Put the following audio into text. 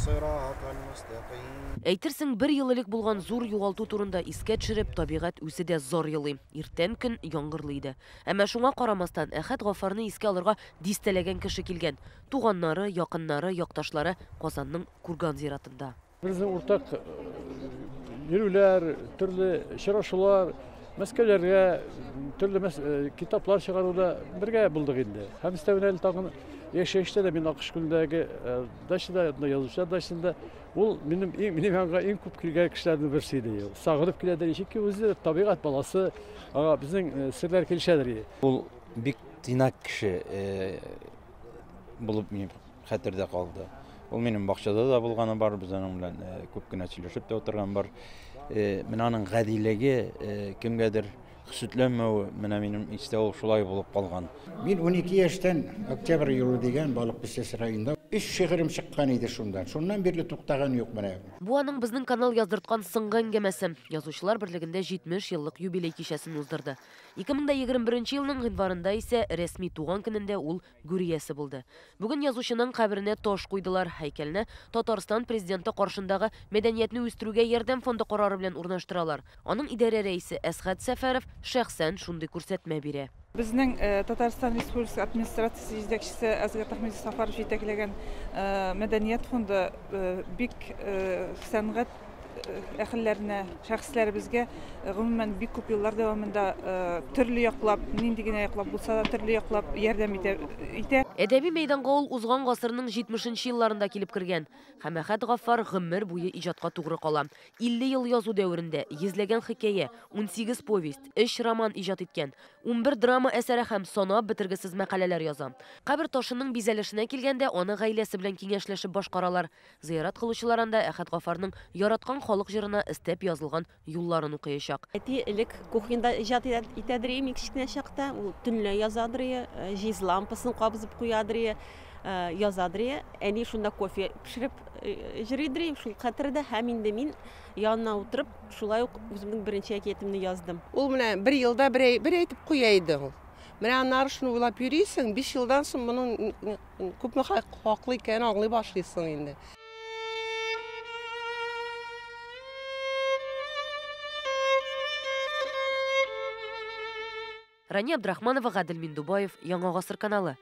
الصراط المستقيم. Әйтерсең, бір ел элек булган зур югалту турында искә төшереп, табигать үзе дә зар елый. Иртән көн яңгырлы иде. Әмма шуңа карамастан Әхәт Гафарны искә алырга дистәләгән кеше килгән. Туганнары, якыннары, якташлары Казанның Курган зиратында. Безнең уртак йөрүләр, төрле очрашулар, мәскәләргә, төрле китаплар чыгаруда бергә булдык инде. Һәм өстәвенә тагын яшәештә дә мин Акыш күлендәге дачада, язучылар дачасында ул минем янга иң күп килгән кешеләрнең берсе иде. Сагынып киләдер, ничек үзе табигать баласы, безнең серләр килешәдер. Ул бик тыйнак кеше булып минем хәтердә калды. Ул минем бакчада да булганы бар, без аның белән күп кенә сөйләшеп тә утырган бар. Менә аның гадилеге, кемгәдер хөсетләнмәүе, менә минем истә ул шулай булып калган. Мин 12 яшьтән Октябрь юлы дигән балык бистәсе районында 3 шигырем чыккан иде шундан. Шуннан бирле туктаган юк менә. Бу аның безнең канал яздырткан соңгы әңгәмәсе. Язучылар берлегендә 70 еллык юбилей кичәсен уздырды. 2021 елның гыйнварында исә рәсми туган көнендә ул гүриясе булды. Бүген язучының каберенә таш куйдылар, һәйкәлне Татарстан президенты каршындагы мәдәниятне үстерүгә ярдәм фонды карары белән урнаштыралар. Аның идарә рәисе Әсгать Сәфәров шәхсән шундый күрсәтмә бирә. Безнең Татарстан Республикасы администрациясе җитәкчесе Әсгать Әхмәдов Сафаров җитәкләгән мәдәният фонды бик сәнгать әһелләренә, шәхесләребезгә гомумән бик күп еллар дәвамында төрле яклап, нинди генә яклап булса да төрле яклап ярдәм итә. Әдәби мәйданга ул узган гасырның 70нче елларында килеп кергән. Һәм Әхәт Гафар гомер буе иҗатка тугры кала. 50 ел язу дәверендә йөзләгән хикәя, 18 повесть, 3 роман иҗат иткән, 11 драма әсәре һәм санап бетергесез мәкаләләр яза. Кабер ташының бизәлешенә килгәндә аны гаиләсе белән киңәшләшеп башкаралар. Зыярат кылучылар анда Әхәт Гафарның яраткан халык җырына истәп язылган юлларын укыячак. Әти элек кухняда иҗат итәдер, мин кичкенә чакта, ул төнлә язадыр, җиз лампасын кабызып куядыр, язадыр. Әни шунда кофе пешереп җырыйдыр, шул хәтердә һәм инде мин янына утырып, шулай ук үземнең беренче әкиятемне яздым. Ул менә бер елда бер әйтеп куя иде ул. Менә аннары шуны уйлап йөрисең, 5 елдан соң моның күпме хаклы икәнен аңлый башлыйсың инде. Рания Абдрахманова, Гадел Миндубаев, Яңа гасыр каналы.